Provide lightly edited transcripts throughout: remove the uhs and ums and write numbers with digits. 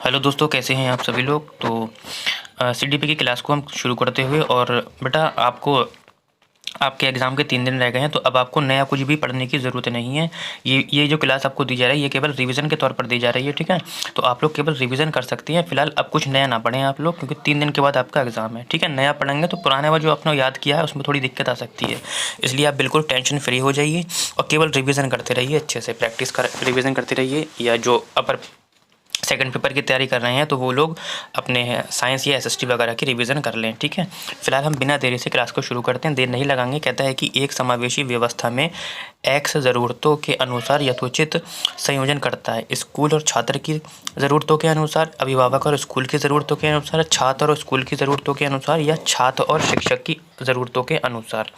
Hello दोस्तों, कैसे हैं आप सभी लोग। तो सीडीपी की क्लास को हम शुरू करते हुए, और बेटा आपको आपके एग्ज़ाम के 3 दिन रह गए हैं, तो अब आपको नया कुछ भी पढ़ने की ज़रूरत नहीं है। ये जो क्लास आपको दी जा रही है ये केवल रिवीजन के तौर पर दी जा रही है, ठीक है। तो आप लोग केवल रिवीजन कर सकती हैं। फिलहाल अब कुछ नया ना पढ़ें आप लोग, क्योंकि 3 दिन के बाद आपका एग्ज़ाम है, ठीक है। नया पढ़ेंगे तो पुराने वाला जो आपने याद किया है उसमें थोड़ी दिक्कत आ सकती है, इसलिए आप बिल्कुल टेंशन फ्री हो जाइए और केवल रिवीजन करते रहिए, अच्छे से रिवीजन करते रहिए। या जो अपर सेकंड पेपर की तैयारी कर रहे हैं तो वो लोग अपने साइंस या एसएसटी वगैरह की रिवीजन कर लें, ठीक है। फिलहाल हम बिना देरी से क्लास को शुरू करते हैं, देर नहीं लगाएंगे। कहता है कि एक समावेशी व्यवस्था में एक्स ज़रूरतों के अनुसार यथोचित संयोजन करता है। स्कूल और छात्र की ज़रूरतों के अनुसार, अभिभावक और स्कूल की ज़रूरतों के अनुसार, छात्र और स्कूल की ज़रूरतों के अनुसार, या छात्र और शिक्षक की ज़रूरतों के अनुसार,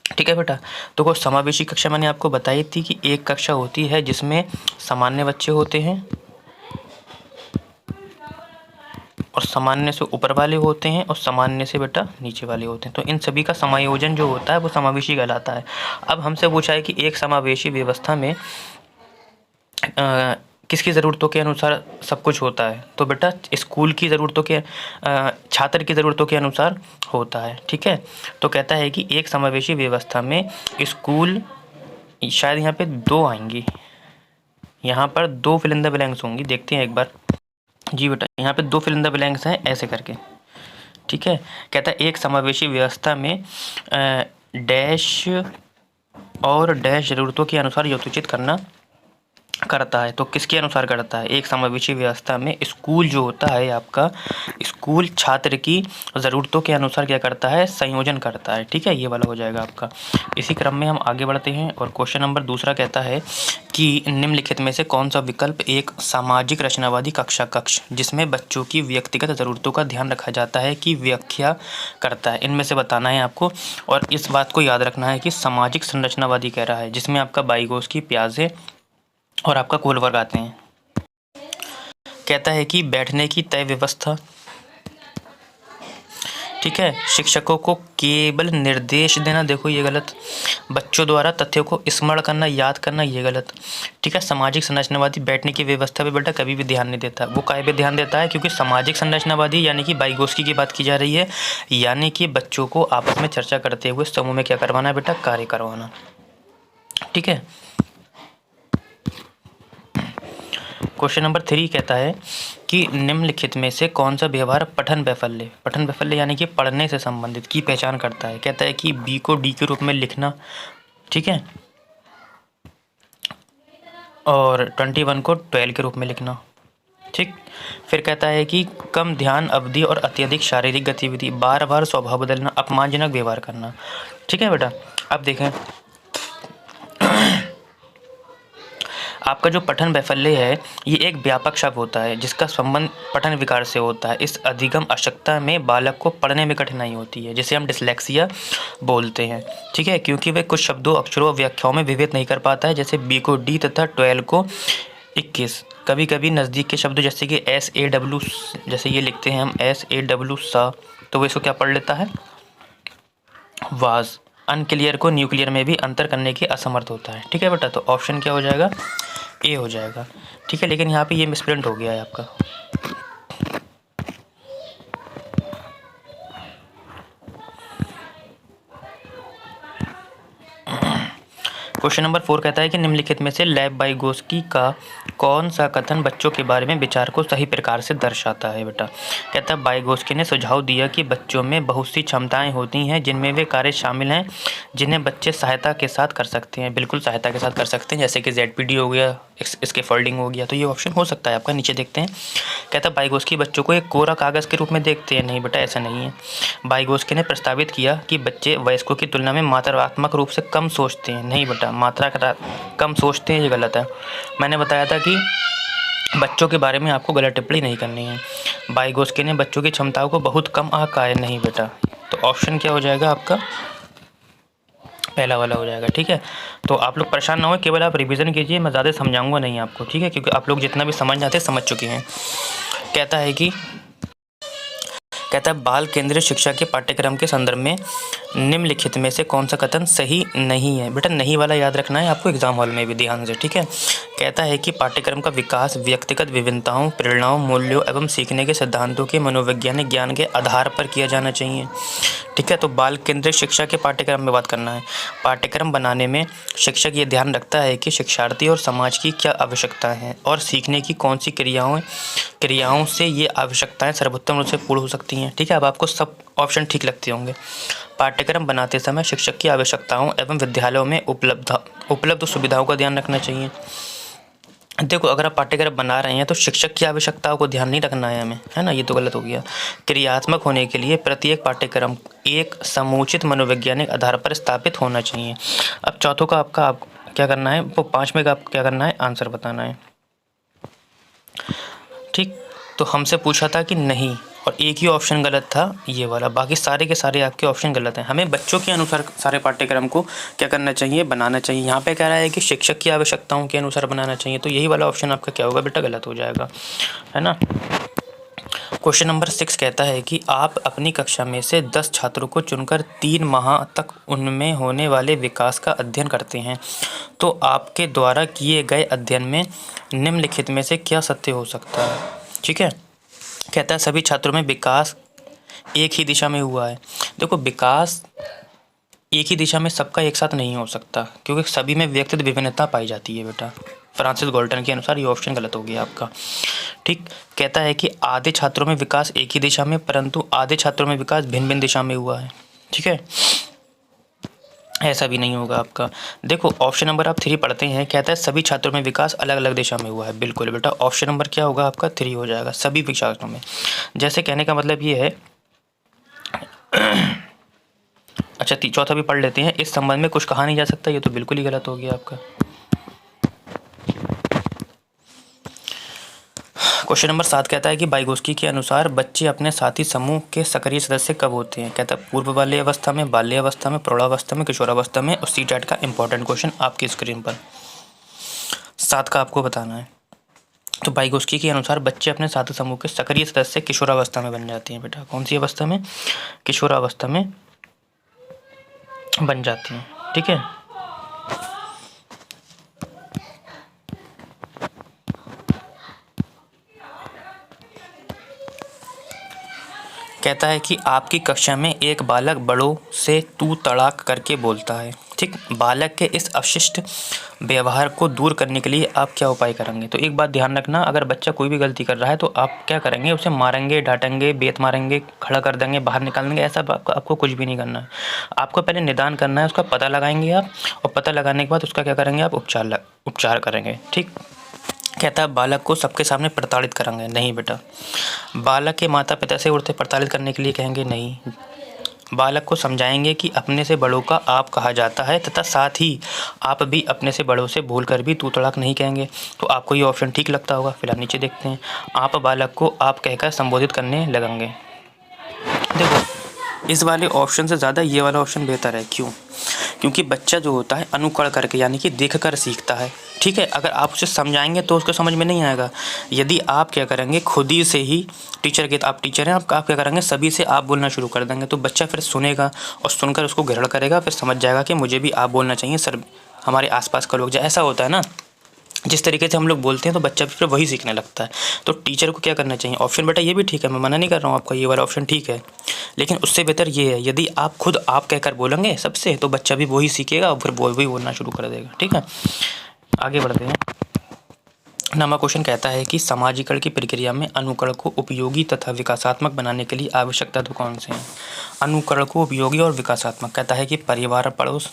ठीक है बेटा। तो वो समावेशी कक्षा मैंने आपको बताई थी कि एक कक्षा होती है जिसमें सामान्य बच्चे होते हैं और सामान्य से ऊपर वाले होते हैं और सामान्य से बेटा नीचे वाले होते हैं। तो इन सभी का समायोजन जो होता है वो समावेशी कहलाता है। अब हमसे पूछा है कि एक समावेशी व्यवस्था में किसकी ज़रूरतों के अनुसार सब कुछ होता है, तो बेटा स्कूल की ज़रूरतों के छात्र की ज़रूरतों के अनुसार होता है, ठीक है। तो कहता है कि एक समावेशी व्यवस्था में स्कूल, शायद यहाँ पे 2 आएंगी, यहाँ पर 2 फिल इन द ब्लैंक्स होंगी, देखते हैं एक बार। जी बेटा, यहाँ पे 2 फिल इन द ब्लैंक्स हैं ऐसे करके, ठीक है। कहता है एक समावेशी व्यवस्था में डैश और डैश ज़रूरतों के अनुसार यथोचित करता है। तो किसके अनुसार करता है? एक समावेशी व्यवस्था में स्कूल जो होता है आपका, स्कूल छात्र की ज़रूरतों के अनुसार क्या करता है? संयोजन करता है, ठीक है। ये वाला हो जाएगा आपका। इसी क्रम में हम आगे बढ़ते हैं और क्वेश्चन नंबर दूसरा कहता है कि निम्नलिखित में से कौन सा विकल्प एक सामाजिक रचनावादी कक्ष जिसमें बच्चों की व्यक्तिगत ज़रूरतों का ध्यान रखा जाता है की व्याख्या करता है? इनमें से बताना है आपको, और इस बात को याद रखना है कि सामाजिक संरचनावादी कह रहा है, जिसमें आपका बाइगोस्की, पियाजे और आपका कोलवर्ग आते हैं। कहता है कि बैठने की तय व्यवस्था, ठीक है। शिक्षकों को केवल निर्देश देना, देखो ये गलत। बच्चों द्वारा तथ्यों को स्मरण करना, याद करना, ये गलत, ठीक है। सामाजिक संरचनावादी बैठने की व्यवस्था पे बेटा कभी भी ध्यान नहीं देता। वो काहे पे ध्यान देता है? क्योंकि सामाजिक संरचनावादी यानी कि बाइगोस्की की बात की जा रही है, यानी कि बच्चों को आपस में चर्चा करते हुए समूह में क्या करवाना है बेटा? कार्य करवाना, ठीक है। क्वेश्चन नंबर 3 कहता है कि निम्नलिखित में से कौन सा व्यवहार पठन वैफल्य यानी कि पढ़ने से संबंधित की पहचान करता है? कहता है कि बी को डी के रूप में लिखना, ठीक है, और 21 को 12 के रूप में लिखना, ठीक। फिर कहता है कि कम ध्यान अवधि और अत्यधिक शारीरिक गतिविधि, बार बार स्वभाव बदलना, अपमानजनक व्यवहार करना, ठीक है बेटा। अब देखें, आपका जो पठन वैफल्य है ये एक व्यापक शब्द होता है जिसका संबंध पठन विकार से होता है। इस अधिगम अशक्तता में बालक को पढ़ने में कठिनाई होती है, जिसे हम डिसलेक्सिया बोलते हैं, ठीक है, क्योंकि वह कुछ शब्दों, अक्षरों और व्याख्याओं में विभेद नहीं कर पाता है, जैसे बी को डी तथा 12 को 21। कभी कभी नज़दीक के शब्द जैसे कि SAW, जैसे ये लिखते हैं हम SAW सा, तो वो इसको क्या पढ़ लेता है? वाज। अनक्लियर को न्यूक्लियर में भी अंतर करने की असमर्थ होता है, ठीक है बेटा। तो ऑप्शन क्या हो जाएगा? ए हो जाएगा, ठीक है। लेकिन यहाँ पे ये मिसप्रिंट हो गया है आपका। क्वेश्चन नंबर 4 कहता है कि निम्नलिखित में से लेव बाइगोस्की का कौन सा कथन बच्चों के बारे में विचार को सही प्रकार से दर्शाता है बेटा? कहता है बाइगोस्की ने सुझाव दिया कि बच्चों में बहुत सी क्षमताएं होती हैं जिनमें वे कार्य शामिल हैं जिन्हें बच्चे सहायता के साथ कर सकते हैं। बिल्कुल सहायता के साथ कर सकते हैं, जैसे कि ZPD हो गया, इसके फोल्डिंग हो गया, तो ये ऑप्शन हो सकता है आपका। नीचे देखते हैं, कहता है बाइगोस्की बच्चों को एक कोरा कागज़ के रूप में देखते हैं। नहीं बेटा, ऐसा नहीं है। बाइगोस्की ने प्रस्तावित किया कि बच्चे वयस्कों की तुलना में मात्रात्मक रूप से कम सोचते हैं। नहीं बेटा, मात्रा कम सोचते हैं, ये गलत है। मैंने बताया था कि बच्चों के बारे में आपको गलत टिप्पणी नहीं करनी है। बाइगोस्की ने बच्चों की क्षमताओं को बहुत कम आंका है। नहीं बेटा, तो ऑप्शन क्या हो जाएगा आपका? पहला वाला हो जाएगा, ठीक है। तो आप लोग परेशान ना हो, केवल आप रिवीजन कीजिए, मैं ज़्यादा समझाऊंगा नहीं आपको, ठीक है, क्योंकि आप लोग जितना भी समझ जाते समझ चुके हैं। कहता कहता है बाल केंद्रित शिक्षा के पाठ्यक्रम के संदर्भ में निम्नलिखित में से कौन सा कथन सही नहीं है। बेटा नहीं वाला याद रखना है आपको एग्जाम हॉल में भी ध्यान से, ठीक है। कहता है कि पाठ्यक्रम का विकास व्यक्तिगत विभिन्नताओं, प्रेरणाओं, मूल्यों एवं सीखने के सिद्धांतों के मनोवैज्ञानिक ज्ञान के आधार पर किया जाना चाहिए, ठीक है। तो बाल केंद्रित शिक्षा के पाठ्यक्रम में बात करना है। पाठ्यक्रम बनाने में शिक्षक ये ध्यान रखता है कि शिक्षार्थी और समाज की क्या आवश्यकताएं हैं और सीखने की कौन सी क्रियाओं से ये आवश्यकताएं सर्वोत्तम रूप से पूर्ण हो सकती हैं, ठीक है। अब आपको सब ऑप्शन ठीक लगते होंगे। पाठ्यक्रम बनाते समय शिक्षक की आवश्यकताओं एवं विद्यालयों में उपलब्ध सुविधाओं का ध्यान रखना चाहिए। देखो अगर आप पाठ्यक्रम बना रहे हैं तो शिक्षक की आवश्यकताओं को ध्यान नहीं रखना है हमें, है ना, ये तो गलत हो गया। क्रियात्मक होने के लिए प्रत्येक पाठ्यक्रम एक समुचित मनोवैज्ञानिक आधार पर स्थापित होना चाहिए। अब चौथों का आप क्या करना है, वो 5वें का आप क्या करना है, आंसर बताना है, ठीक। तो हमसे पूछा था कि नहीं, और एक ही ऑप्शन गलत था ये वाला, बाकी सारे के सारे आपके ऑप्शन गलत हैं। हमें बच्चों के अनुसार सारे पाठ्यक्रम को क्या करना चाहिए, बनाना चाहिए। यहाँ पे कह रहा है कि शिक्षक की आवश्यकताओं के अनुसार बनाना चाहिए, तो यही वाला ऑप्शन आपका क्या होगा बेटा, गलत हो जाएगा, है ना। क्वेश्चन नंबर 6 कहता है कि आप अपनी कक्षा में से 10 छात्रों को चुनकर 3 माह तक उनमें होने वाले विकास का अध्ययन करते हैं, तो आपके द्वारा किए गए अध्ययन में निम्नलिखित में से क्या सत्य हो सकता है, ठीक है। कहता है सभी छात्रों में विकास एक ही दिशा में हुआ है। देखो विकास एक ही दिशा में सबका एक साथ नहीं हो सकता, क्योंकि सभी में व्यक्तिगत विभिन्नता पाई जाती है बेटा। फ्रांसिस गाल्टन के अनुसार ये ऑप्शन गलत हो गया आपका, ठीक। कहता है कि आधे छात्रों में विकास एक ही दिशा में, परंतु आधे छात्रों में विकास भिन्न भिन्न दिशा में हुआ है, ठीक है, ऐसा भी नहीं होगा आपका। देखो ऑप्शन नंबर आप 3 पढ़ते हैं, कहता है सभी छात्रों में विकास अलग अलग दिशा में हुआ है। बिल्कुल बेटा ऑप्शन नंबर क्या होगा आपका, 3 हो जाएगा, सभी छात्रों में। जैसे कहने का मतलब ये है अच्छा चौथा भी पढ़ लेते हैं, इस संबंध में कुछ कहा नहीं जा सकता, ये तो बिल्कुल ही गलत हो गया आपका। क्वेश्चन नंबर 7 कहता है कि वाइगोस्की के अनुसार बच्चे अपने साथी समूह के सक्रिय सदस्य कब होते हैं। कहता है पूर्व बाल्य अवस्था में, बाल्य अवस्था में, प्रौढ़ावस्था में, किशोरावस्था में। और सीटेट का इंपॉर्टेंट क्वेश्चन आपकी स्क्रीन पर 7 का आपको बताना है। तो वाइगोस्की के अनुसार बच्चे अपने साथी समूह के सक्रिय सदस्य किशोरावस्था में बन जाते हैं बेटा। कौन सी अवस्था में, किशोरावस्था में बन जाती हैं, ठीक है। कहता है कि आपकी कक्षा में एक बालक बड़ों से तू तड़ाक करके बोलता है, ठीक। बालक के इस अशिष्ट व्यवहार को दूर करने के लिए आप क्या उपाय करेंगे। तो एक बात ध्यान रखना, अगर बच्चा कोई भी गलती कर रहा है तो आप क्या करेंगे, उसे मारेंगे, डांटेंगे, बेत मारेंगे, खड़ा कर देंगे, बाहर निकाल देंगे, ऐसा आपको कुछ भी नहीं करना है। आपको पहले निदान करना है, उसका पता लगाएंगे आप, और पता लगाने के बाद उसका क्या करेंगे आप, उपचार करेंगे, ठीक। कहता है बालक को सबके सामने प्रताड़ित करेंगे, नहीं बेटा। बालक के माता पिता से उड़ते प्रताड़ित करने के लिए कहेंगे, नहीं। बालक को समझाएंगे कि अपने से बड़ों का आप कहा जाता है, तथा साथ ही आप भी अपने से बड़ों से भूल कर भी तू तड़ाक नहीं कहेंगे। तो आपको ये ऑप्शन ठीक लगता होगा। फिलहाल नीचे देखते हैं, आप बालक को आप कहकर संबोधित करने लगेंगे। देखो इस वाले ऑप्शन से ज़्यादा ये वाला ऑप्शन बेहतर है। क्यों? क्योंकि बच्चा जो होता है अनुकरण करके, यानी कि देख कर सीखता है, ठीक है। अगर आप उसे समझाएंगे तो उसको समझ में नहीं आएगा। यदि आप क्या करेंगे, खुद ही से ही टीचर के, आप टीचर हैं, आप क्या करेंगे, सभी से आप बोलना शुरू कर देंगे, तो बच्चा फिर सुनेगा और सुनकर उसको ग्रहण करेगा, फिर समझ जाएगा कि मुझे भी आप बोलना चाहिए, सर हमारे आसपास का लोग, ऐसा होता है ना। जिस तरीके से हम लोग बोलते हैं तो बच्चा फिर वही सीखने लगता है। तो टीचर को क्या करना चाहिए, ऑप्शन बेटा ये भी ठीक है, मैं मना नहीं कर रहा हूँ आपका, ये वाला ऑप्शन ठीक है, लेकिन उससे बेहतर ये है, यदि आप खुद आप कहकर बोलेंगे सबसे, तो बच्चा भी वही सीखेगा और फिर वही बोलना शुरू कर देगा, ठीक है। आगे बढ़ते हैं। नवा क्वेश्चन कहता है कि समाजीकरण की प्रक्रिया में अनुकरण को उपयोगी तथा विकासात्मक बनाने के लिए आवश्यक तत्व कौन से हैं। अनुकरण को उपयोगी और विकासात्मक, कहता है कि परिवार, पड़ोस,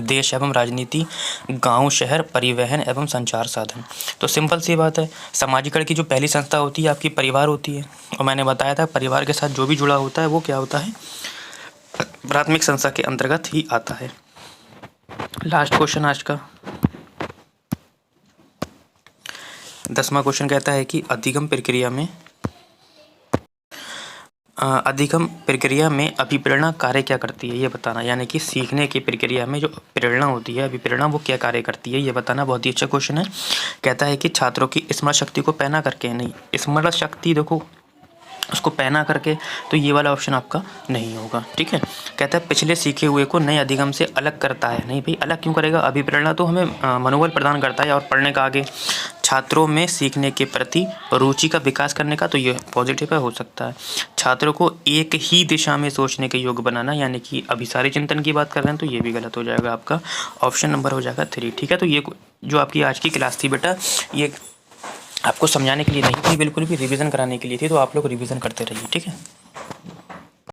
देश एवं राजनीति, गांव, शहर, परिवहन एवं संचार साधन। तो सिंपल सी बात है, समाजीकरण की जो पहली संस्था होती है आपकी परिवार होती है, और मैंने बताया था परिवार के साथ जो भी जुड़ा होता है वो क्या होता है, प्राथमिक संस्था के अंतर्गत ही आता है। लास्ट क्वेश्चन आज का 10वां क्वेश्चन कहता है कि अधिगम प्रक्रिया में अभिप्रेरणा कार्य क्या करती है, ये बताना। यानी कि सीखने की प्रक्रिया में जो प्रेरणा होती है, अभिप्रेरणा, वो क्या कार्य करती है, ये बताना। बहुत ही अच्छा क्वेश्चन है। कहता है कि छात्रों की स्मरण शक्ति को पैना करके, नहीं, स्मरण शक्ति देखो उसको पहना करके, तो ये वाला ऑप्शन आपका नहीं होगा। ठीक है। कहता है पिछले सीखे हुए को नए अधिगम से अलग करता है। नहीं भाई, अलग क्यों करेगा? अभिप्रेरणा तो हमें मनोबल प्रदान करता है और पढ़ने का आगे, छात्रों में सीखने के प्रति रुचि का विकास करने का, तो ये पॉजिटिव है, हो सकता है। छात्रों को एक ही दिशा में सोचने के योग्य बनाना, यानी कि अभिसारी चिंतन की बात कर रहे हैं, तो ये भी गलत हो जाएगा, आपका ऑप्शन नंबर हो जाएगा 3। ठीक है। तो ये जो आपकी आज की क्लास थी बेटा, ये आपको समझाने के लिए नहीं थी बिल्कुल भी, रिवीजन कराने के लिए थी, तो आप लोग रिवीजन करते रहिए। ठीक है।